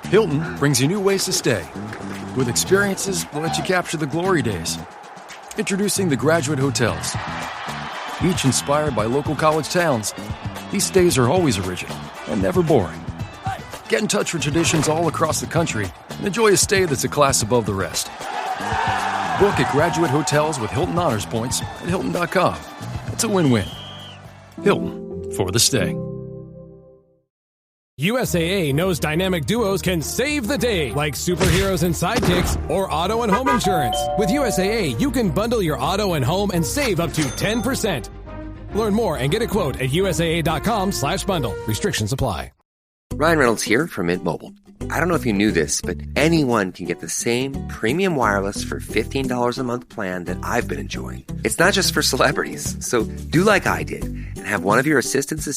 Hilton brings you new ways to stay. With experiences that let you capture the glory days. Introducing the Graduate Hotels. Each inspired by local college towns, these stays are always original and never boring. Get in touch with traditions all across the country and enjoy a stay that's a class above the rest. Book at Graduate Hotels with Hilton Honors Points at Hilton.com. It's a win-win. Hilton, for the stay. USAA knows dynamic duos can save the day, like superheroes and sidekicks or auto and home insurance. With USAA, you can bundle your auto and home and save up to 10%. Learn more and get a quote at USAA.com/bundle. Restrictions apply. Ryan Reynolds here from Mint Mobile. I don't know if you knew this, but anyone can get the same premium wireless for $15 a month plan that I've been enjoying. It's not just for celebrities. So do like I did and have one of your assistants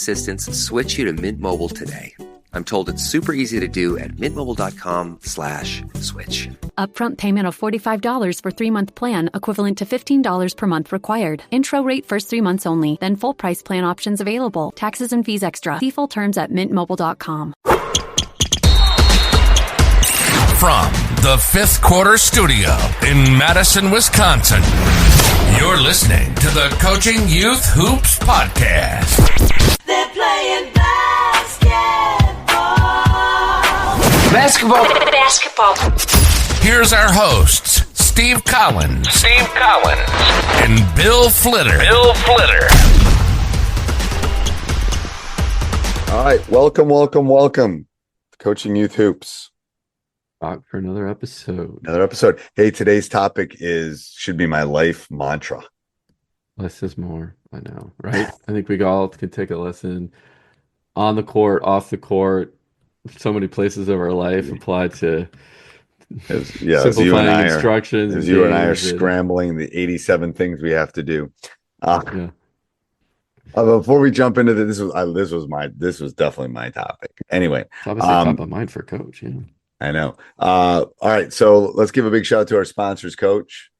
switch you to Mint Mobile today. I'm told it's super easy to do at mintmobile.com/switch. Upfront payment of $45 for 3-month plan, equivalent to $15 per month required. Intro rate first 3 months only, then full price plan options available. Taxes and fees extra. See full terms at mintmobile.com. From the Fifth Quarter Studio in Madison, Wisconsin, you're listening to the Coaching Youth Hoops Podcast. They're playing Basketball. Here's our hosts, Steve Collins. And Bill Flitter. All right. Welcome. Coaching Youth Hoops. Back for another episode. Hey, today's topic should be my life mantra. Less is more. I know, right? I think we all can take a lesson on the court, off the court. So many places of our life apply to simplifying instructions. As you and I are scrambling the 87 things we have to do. Before we jump into this was definitely my topic. Anyway, it's obviously top of mind for Coach. Yeah, I know. All right, so let's give a big shout out to our sponsors, Coach.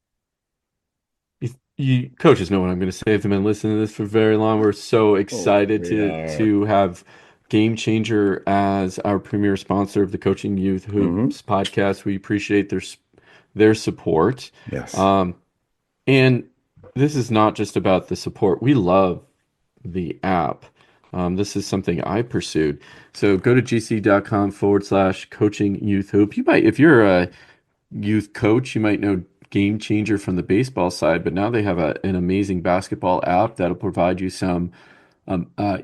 You coaches know what I'm going to say. If they've been listening to this for very long, we're so excited to have Game Changer as our premier sponsor of the Coaching Youth Hoops podcast. We appreciate their support. Yes. And this is not just about the support. We love the app. This is something I pursued. So go to gc.com/coaching youth hoop. You might, if you're a youth coach, you might know Game Changer from the baseball side, but now they have an amazing basketball app that'll provide you some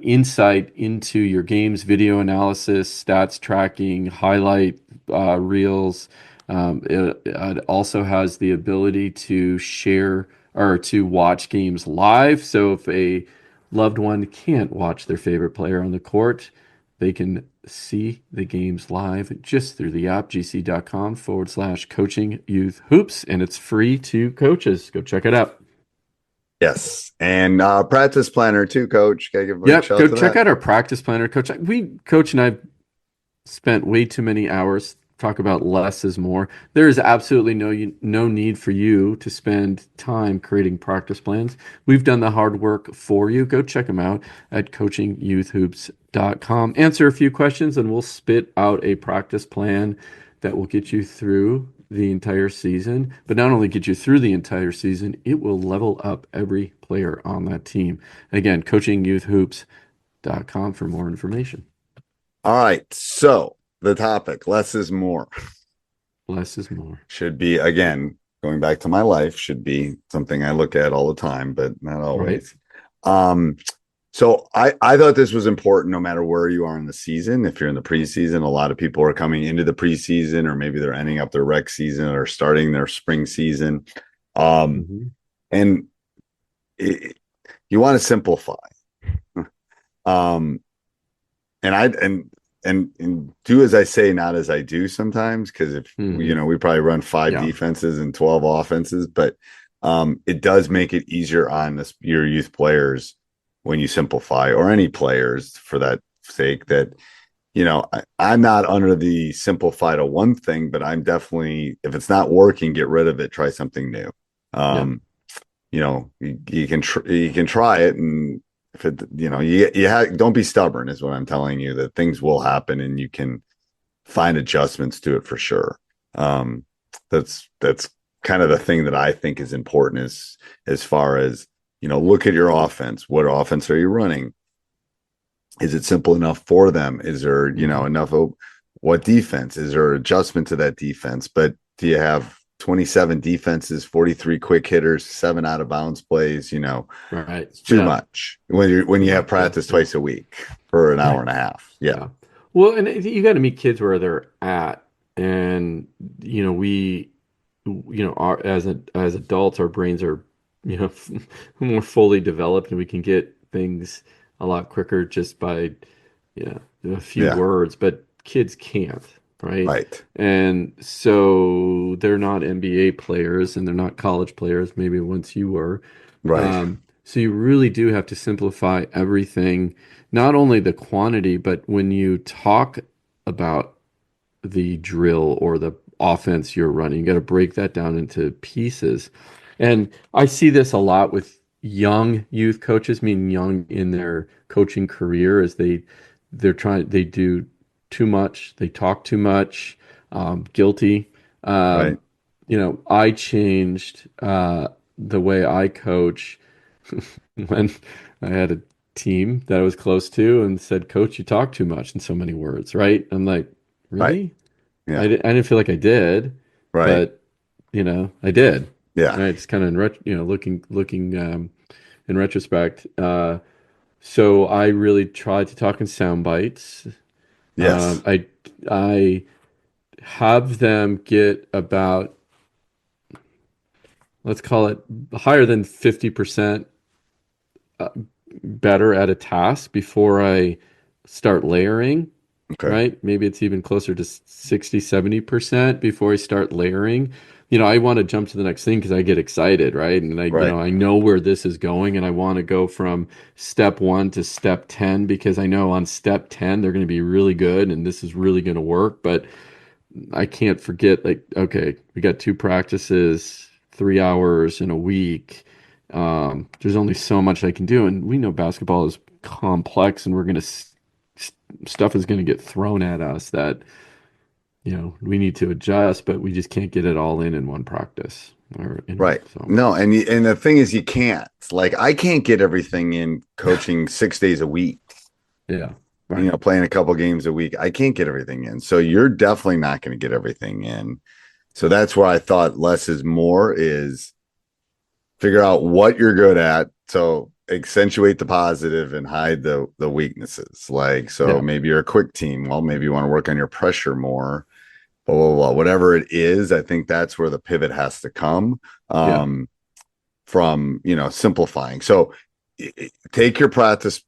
insight into your games, video analysis, stats tracking, highlight reels. It also has the ability to share or to watch games live. So if a loved one can't watch their favorite player on the court, they can see the games live just through the app, gc.com/coaching youth hoops, and it's free to coaches. Go check it out. Yes, and practice planner too, Coach. Gotta give go check out our practice planner, Coach. Coach and I spent way too many hours talk about less is more. There is absolutely no need for you to spend time creating practice plans. We've done the hard work for you. Go check them out at coachingyouthhoops.com. Answer a few questions, and we'll spit out a practice plan that will get you through the entire season, but not only get you through the entire season, it will level up every player on that team. And again, coachingyouthhoops.com for more information. All right. So the topic, less is more. Less is more. Should be, again, going back to my life, should be something I look at all the time, but not always. Right. So I thought this was important no matter where you are in the season. If you're in the preseason, a lot of people are coming into the preseason, or maybe they're ending up their rec season or starting their spring season. And you want to simplify. And do as I say, not as I do sometimes, because if we probably run 5 defenses and 12 offenses, but it does make it easier on your youth players when you simplify, or any players for that sake, that, I'm not under the simplified of one thing, but I'm definitely, if it's not working, get rid of it, try something new. You can try it, and if it, don't be stubborn is what I'm telling you, that things will happen and you can find adjustments to it for sure. That's kind of the thing that I think is important, is as far as, look at your offense. What offense are you running? Is it simple enough for them? Is there, enough of what defense? Is there adjustment to that defense? But do you have 27 defenses, 43 quick hitters, 7 out of bounds plays? Right. It's too much when you have practice twice a week for an hour and a half. Yeah. Well, and you got to meet kids where they're at, and we, as adults, our brains are more fully developed, and we can get things a lot quicker just by a few words, but kids can't. Right. And so they're not NBA players and they're not college players, maybe once you were. Right. So you really do have to simplify everything, not only the quantity, but when you talk about the drill or the offense you're running, you got to break that down into pieces. And I see this a lot with young youth coaches, meaning young in their coaching career, as they do too much, they talk too much, guilty. Right. I changed the way I coach when I had a team that I was close to and said, "Coach, you talk too much in so many words," right? I'm like, really? Right. Yeah. I didn't feel like I did, right. But I did. Yeah. Right? It's kind of looking in retrospect. So I really tried to talk in sound bites. Yes. I have them get about, let's call it, higher than 50% better at a task before I start layering. Okay. Right? Maybe it's even closer to 60, 70% before I start layering. I want to jump to the next thing because I get excited, right? And I know where this is going, and I want to go from step 1 to step 10 because I know on step 10 they're going to be really good and this is really going to work. But I can't forget, like, okay, we got 2 practices, 3 hours in a week. There's only so much I can do, and we know basketball is complex, and we're going to stuff is going to get thrown at us that we need to adjust, but we just can't get it all in one practice. Right. So. No, and the thing is, you can't. Like, I can't get everything in coaching 6 days a week. Yeah. Right. Playing a couple games a week. I can't get everything in. So you're definitely not going to get everything in. So that's where I thought less is more, is figure out what you're good at. So accentuate the positive and hide the weaknesses. Like, so maybe you're a quick team. Well, maybe you want to work on your pressure more. Blah, blah, blah. Whatever it is, I think that's where the pivot has to come from, simplifying. So take your practice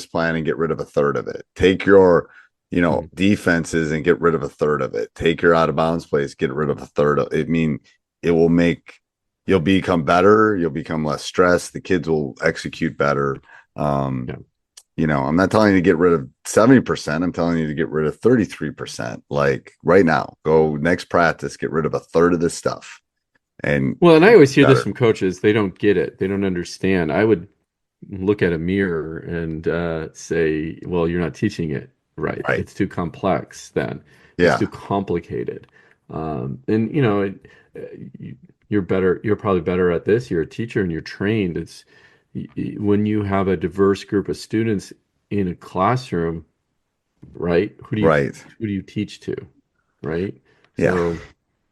plan and get rid of a third of it. Take your, defenses and get rid of a third of it. Take your out of bounds plays, get rid of a third of it. It will make, you'll become better. You'll become less stressed. The kids will execute better. I'm not telling you to get rid of 70%. I'm telling you to get rid of 33%. Like right now, go next practice, get rid of a third of this stuff. And I always hear this from coaches. They don't get it. They don't understand. I would look at a mirror and say, well, you're not teaching it right. It's too complex then. It's too complicated. You're better. You're probably better at this. You're a teacher and you're trained. It's when you have a diverse group of students in a classroom, right? Who do you teach to, right? Yeah. So,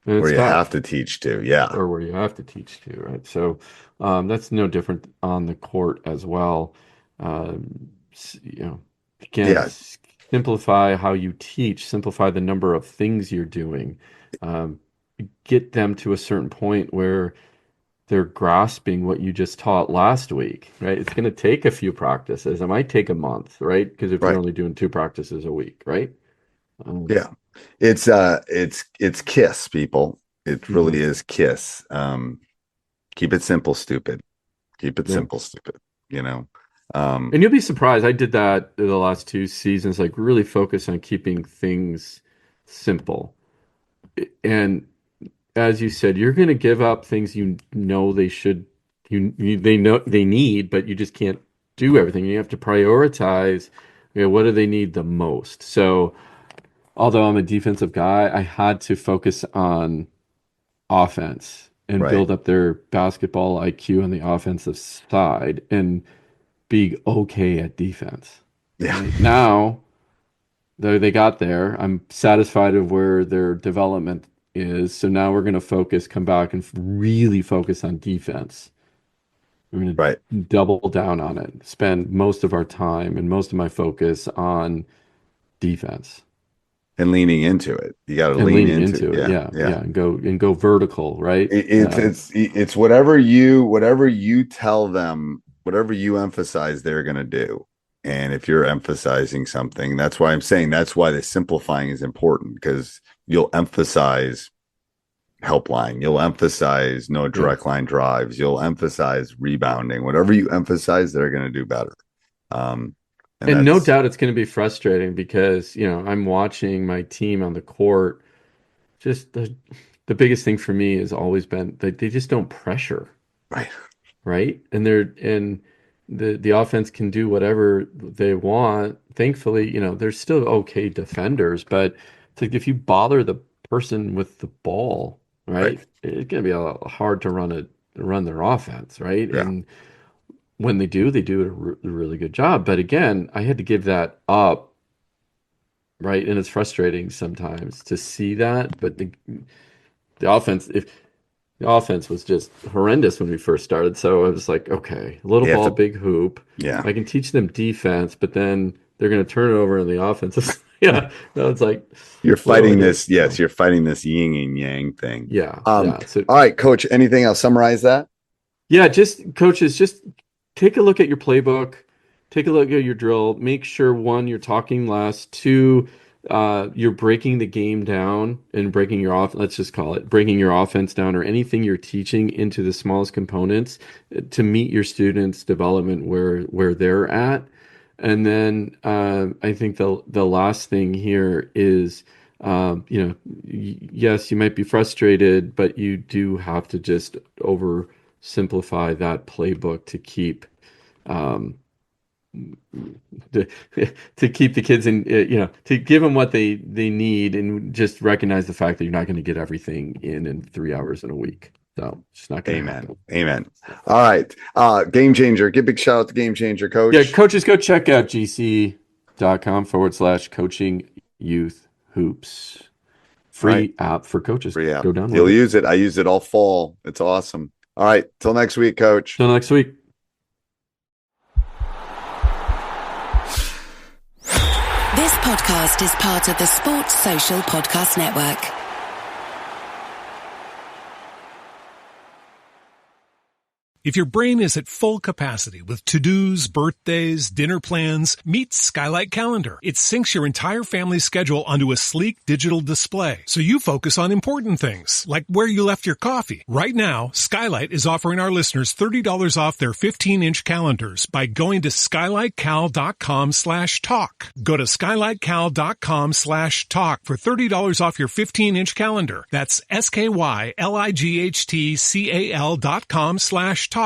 where you have to teach to, or where you have to teach to, right? So that's no different on the court as well. Again, simplify how you teach. Simplify the number of things you're doing. Get them to a certain point where they're grasping what you just taught last week, right? It's going to take a few practices. It might take a month, right? Because if you're only doing 2 practices a week, right? It's KISS, people. It really is KISS. Keep it simple, stupid. Keep it simple, stupid. And you'll be surprised. I did that the last 2 seasons, like really focus on keeping things simple. And as you said, you're going to give up things they should, they know they need, but you just can't do everything. You have to prioritize. What do they need the most? So although I'm a defensive guy, I had to focus on offense and build up their basketball IQ on the offensive side and be okay at defense. Yeah. Right? Now, they got there. I'm satisfied of where their development is. So now we're going to come back and really focus on defense. We're going to double down on it, spend most of our time and most of my focus on defense. And leaning into it. You got to lean into it. Yeah. And go vertical, right? It's whatever you tell them, whatever you emphasize they're going to do. And if you're emphasizing something, that's why the simplifying is important, because you'll emphasize helpline, you'll emphasize no direct line drives, you'll emphasize rebounding. Whatever you emphasize, they're going to do better. And no doubt it's going to be frustrating because, I'm watching my team on the court. Just the biggest thing for me has always been that they just don't pressure. Right. And the offense can do whatever they want. Thankfully, they're still okay defenders, but it's like if you bother the person with the ball, right? It's going to be a lot hard to run their offense, right? Yeah. And when they do a really good job. But again, I had to give that up, right? And it's frustrating sometimes to see that. But the offense, the offense was just horrendous when we first started. So I was like, okay, little ball, big hoop. Yeah. I can teach them defense, but then they're going to turn it over in the offense. Yeah. No, it's like you're fighting this. Yes, you're fighting this yin and yang thing. Yeah. So, all right, Coach, anything else? Summarize that? Yeah, coaches, take a look at your playbook, take a look at your drill, make sure, one, you're talking less, two, you're breaking the game down and breaking your breaking your offense down, or anything you're teaching into the smallest components to meet your students' development where they're at. And then I think the last thing here is, yes, you might be frustrated, but you do have to just oversimplify that playbook to keep to keep the kids in, to give them what they need, and just recognize the fact that you're not going to get everything in 3 hours in a week. So it's not going to happen. Amen. All right. Game Changer. Give a big shout out to Game Changer, Coach. Yeah, coaches, go check out gc.com/coaching youth hoops. Free app for coaches. Free app. Go download. You'll use it. I used it all fall. It's awesome. All right. Till next week, Coach. Till next week. This podcast is part of the Sports Social Podcast Network. If your brain is at full capacity with to-dos, birthdays, dinner plans, meet Skylight Calendar. It syncs your entire family's schedule onto a sleek digital display, so you focus on important things, like where you left your coffee. Right now, Skylight is offering our listeners $30 off their 15-inch calendars by going to skylightcal.com/talk. Go to skylightcal.com/talk for $30 off your 15-inch calendar. That's SKYLIGHTCAL.com/talk.